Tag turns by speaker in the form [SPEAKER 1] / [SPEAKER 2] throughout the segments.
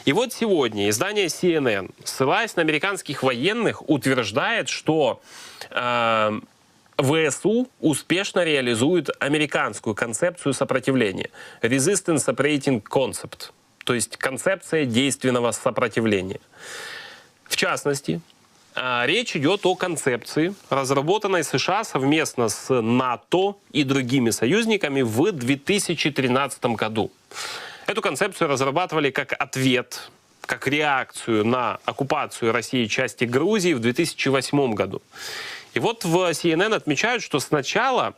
[SPEAKER 1] И вот сегодня издание CNN, ссылаясь на американских военных, утверждает, что ВСУ успешно реализует американскую концепцию сопротивления. Resistance Operating Concept. То есть концепция действенного сопротивления. В частности, речь идет о концепции, разработанной США совместно с НАТО и другими союзниками в 2013 году. Эту концепцию разрабатывали как ответ, как реакцию на оккупацию России части Грузии в 2008 году. И вот в CNN отмечают, что сначала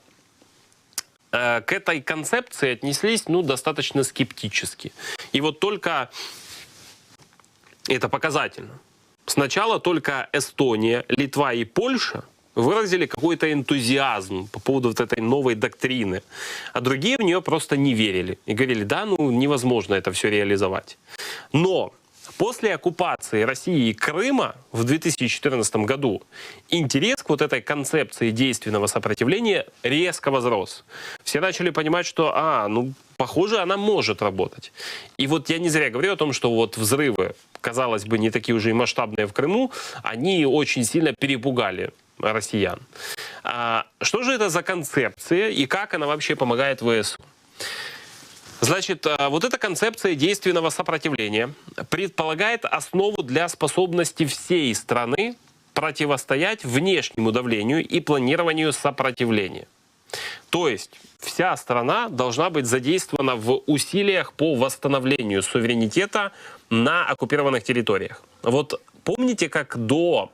[SPEAKER 1] к этой концепции отнеслись достаточно скептически. И вот только это показательно. Сначала только Эстония, Литва и Польша выразили какой-то энтузиазм по поводу вот этой новой доктрины, а другие в нее просто не верили и говорили, да, невозможно это все реализовать. Но после оккупации России и Крыма в 2014 году интерес к вот этой концепции действенного сопротивления резко возрос. Все начали понимать, что, похоже, она может работать. И вот я не зря говорю о том, что вот взрывы, казалось бы, не такие уже и масштабные в Крыму, они очень сильно перепугали россиян. Что же это за концепция и как она вообще помогает ВСУ? Значит, вот эта концепция действенного сопротивления предполагает основу для способности всей страны противостоять внешнему давлению и планированию сопротивления. То есть вся страна должна быть задействована в усилиях по восстановлению суверенитета на оккупированных территориях. Вот помните, как до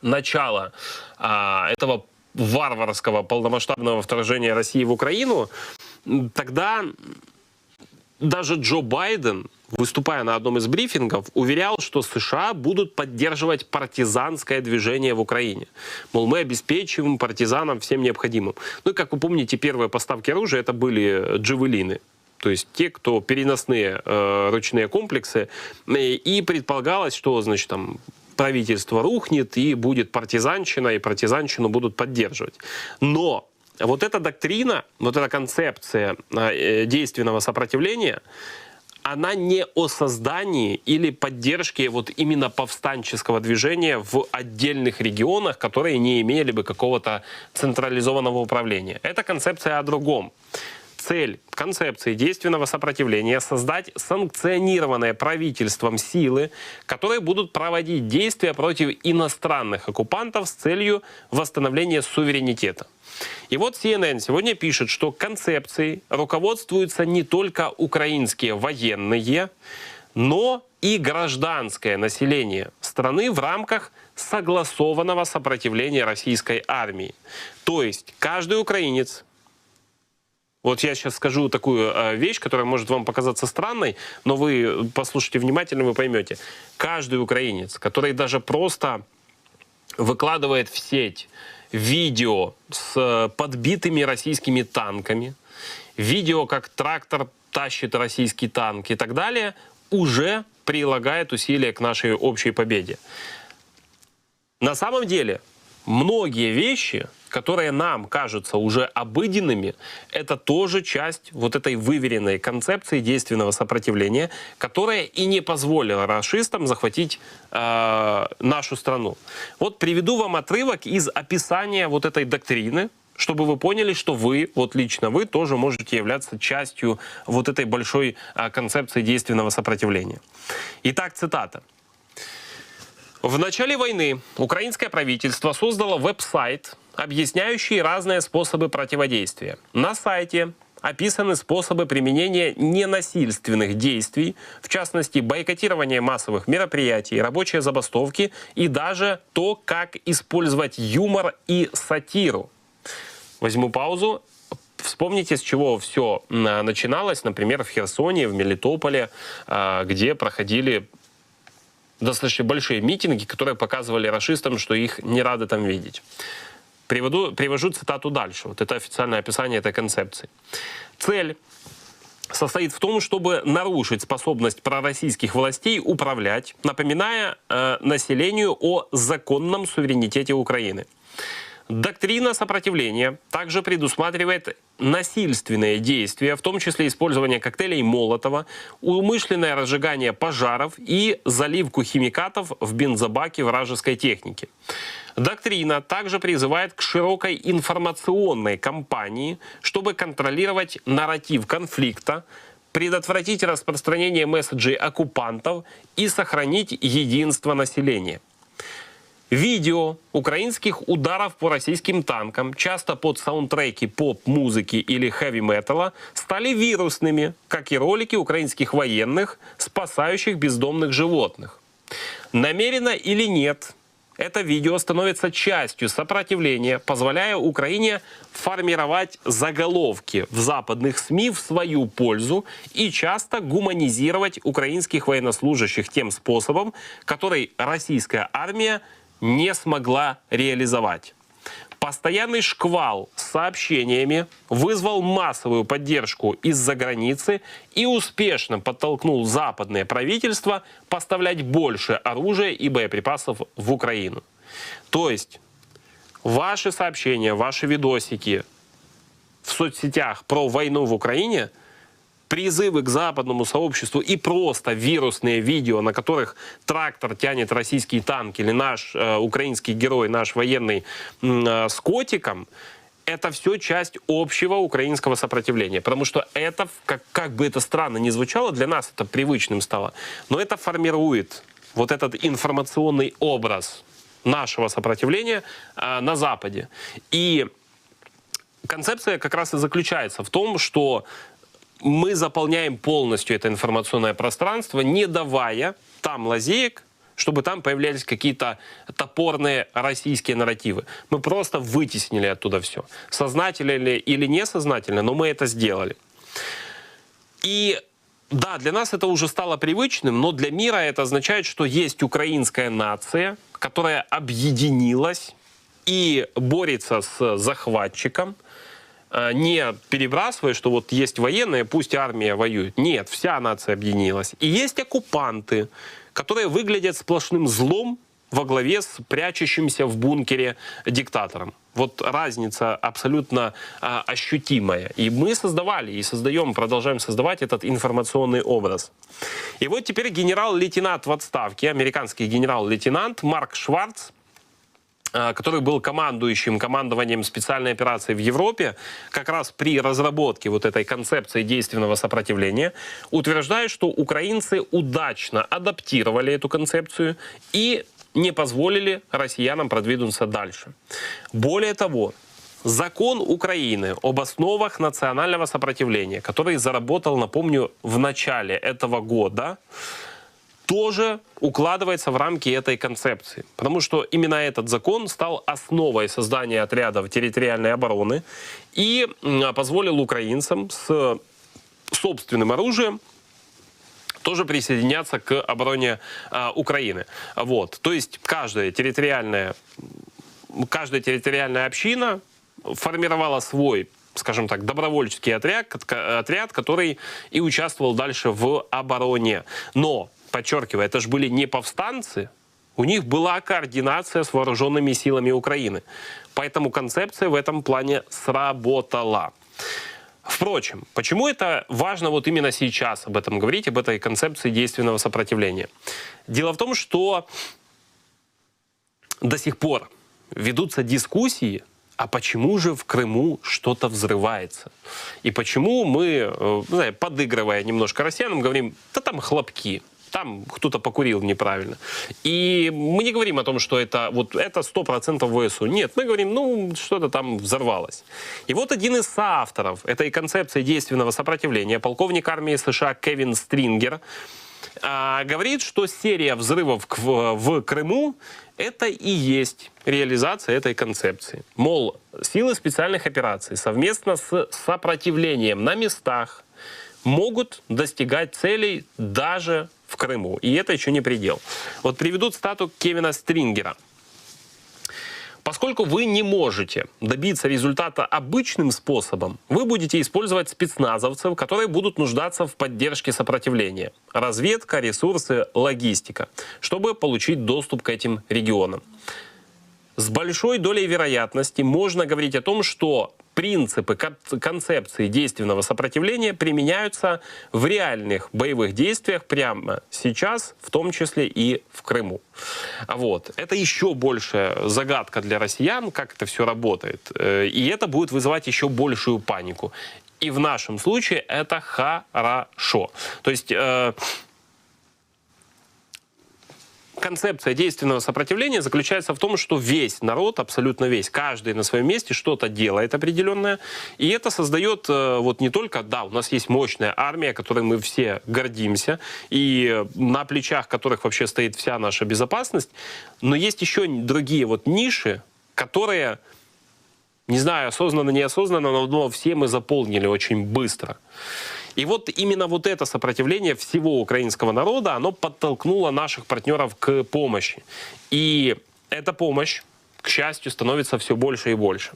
[SPEAKER 1] начала этого варварского полномасштабного вторжения России в Украину, тогда даже Джо Байден, выступая на одном из брифингов, уверял, что США будут поддерживать партизанское движение в Украине. Мол, мы обеспечиваем партизанам всем необходимым. Ну и, как вы помните, первые поставки оружия это были джавелины. То есть те, кто переносные ручные комплексы. И предполагалось, что, значит, там правительство рухнет и будет партизанщина, и партизанщину будут поддерживать. Но вот эта доктрина, вот эта концепция действенного сопротивления, она не о создании или поддержке вот именно повстанческого движения в отдельных регионах, которые не имели бы какого-то централизованного управления. Это концепция о другом. Цель концепции действенного сопротивления – создать санкционированное правительством силы, которые будут проводить действия против иностранных оккупантов с целью восстановления суверенитета. И вот CNN сегодня пишет, что концепцией руководствуются не только украинские военные, но и гражданское население страны в рамках согласованного сопротивления российской армии. То есть каждый украинец, вот я сейчас скажу такую вещь, которая может вам показаться странной, но вы послушайте внимательно, вы поймете. Каждый украинец, который даже просто выкладывает в сеть видео с подбитыми российскими танками, видео, как трактор тащит российский танк и так далее, уже прилагает усилия к нашей общей победе. На самом деле, многие вещи, которые нам кажутся уже обыденными, это тоже часть вот этой выверенной концепции действенного сопротивления, которая и не позволила рашистам захватить нашу страну. Вот приведу вам отрывок из описания вот этой доктрины, чтобы вы поняли, что вы, вот лично вы, тоже можете являться частью вот этой большой концепции действенного сопротивления. Итак, цитата. В начале войны украинское правительство создало веб-сайт, объясняющий разные способы противодействия. На сайте описаны способы применения ненасильственных действий, в частности, бойкотирование массовых мероприятий, рабочие забастовки и даже то, как использовать юмор и сатиру. Возьму паузу. Вспомните, с чего все начиналось, например, в Херсоне, в Мелитополе, где проходили достаточно большие митинги, которые показывали рашистам, что их не рады там видеть. Привожу цитату дальше. Вот это официальное описание этой концепции. Цель состоит в том, чтобы нарушить способность пророссийских властей управлять, напоминая населению о законном суверенитете Украины. Доктрина сопротивления также предусматривает насильственные действия, в том числе использование коктейлей Молотова, умышленное разжигание пожаров и заливку химикатов в бензобаки вражеской техники. Доктрина также призывает к широкой информационной кампании, чтобы контролировать нарратив конфликта, предотвратить распространение месседжей оккупантов и сохранить единство населения. Видео украинских ударов по российским танкам, часто под саундтреки поп-музыки или хэви-металла, стали вирусными, как и ролики украинских военных, спасающих бездомных животных. Намеренно или нет, это видео становится частью сопротивления, позволяя Украине формировать заголовки в западных СМИ в свою пользу и часто гуманизировать украинских военнослужащих тем способом, который российская армия не смогла реализовать. Постоянный шквал с сообщениями вызвал массовую поддержку из-за границы и успешно подтолкнул западное правительство поставлять больше оружия и боеприпасов в Украину. То есть ваши сообщения, ваши видосики в соцсетях про войну в Украине, призывы к западному сообществу и просто вирусные видео, на которых трактор тянет российский танк или наш украинский герой, наш военный с котиком, это все часть общего украинского сопротивления. Потому что это, как бы это странно ни звучало, для нас это привычным стало, но это формирует вот этот информационный образ нашего сопротивления на Западе. И концепция как раз и заключается в том, что мы заполняем полностью это информационное пространство, не давая там лазеек, чтобы там появлялись какие-то топорные российские нарративы. Мы просто вытеснили оттуда все. Сознательно или несознательно, но мы это сделали. И да, для нас это уже стало привычным, но для мира это означает, что есть украинская нация, которая объединилась и борется с захватчиком, не перебрасывая, что вот есть военные, пусть армия воюет. Нет, вся нация объединилась. И есть оккупанты, которые выглядят сплошным злом во главе с прячущимся в бункере диктатором. Вот разница абсолютно ощутимая. И мы создавали, и создаем, продолжаем создавать этот информационный образ. И вот теперь генерал-лейтенант в отставке, американский генерал-лейтенант Марк Шварц, который был командованием специальной операции в Европе, как раз при разработке вот этой концепции действенного сопротивления, утверждает, что украинцы удачно адаптировали эту концепцию и не позволили россиянам продвинуться дальше. Более того, закон Украины об основах национального сопротивления, который заработал, напомню, в начале этого года, тоже укладывается в рамки этой концепции. Потому что именно этот закон стал основой создания отрядов территориальной обороны и позволил украинцам с собственным оружием тоже присоединяться к обороне Украины. Вот. То есть каждая территориальная община формировала свой, скажем так, добровольческий отряд, который и участвовал дальше в обороне. Но подчеркиваю, это же были не повстанцы, у них была координация с вооруженными силами Украины. Поэтому концепция в этом плане сработала. Впрочем, почему это важно вот именно сейчас об этом говорить, об этой концепции действенного сопротивления? Дело в том, что до сих пор ведутся дискуссии, а почему же в Крыму что-то взрывается? И почему мы, подыгрывая немножко россиянам, говорим, да там хлопки. Там кто-то покурил неправильно. И мы не говорим о том, что это 100% ВСУ. Нет, мы говорим, что-то там взорвалось. И вот один из соавторов этой концепции действенного сопротивления, полковник армии США Кевин Стрингер, говорит, что серия взрывов в Крыму – это и есть реализация этой концепции. Мол, силы специальных операций совместно с сопротивлением на местах могут достигать целей даже в Крыму. И это еще не предел. Вот приведу цитату Кевина Стрингера. Поскольку вы не можете добиться результата обычным способом, вы будете использовать спецназовцев, которые будут нуждаться в поддержке сопротивления. Разведка, ресурсы, логистика, чтобы получить доступ к этим регионам. с большой долей вероятности можно говорить о том, что принципы концепции действенного сопротивления применяются в реальных боевых действиях прямо сейчас, в том числе и в Крыму. Вот. Это еще большая загадка для россиян, как это все работает. И это будет вызывать еще большую панику. И в нашем случае это хорошо. То есть концепция действенного сопротивления заключается в том, что весь народ, абсолютно весь, каждый на своем месте что-то делает определенное. И это создает вот не только, да, у нас есть мощная армия, которой мы все гордимся, и на плечах которых вообще стоит вся наша безопасность, но есть еще другие вот ниши, которые, не знаю, осознанно, неосознанно, но все мы заполнили очень быстро. И вот именно вот это сопротивление всего украинского народа, оно подтолкнуло наших партнеров к помощи. И эта помощь, к счастью, становится все больше и больше.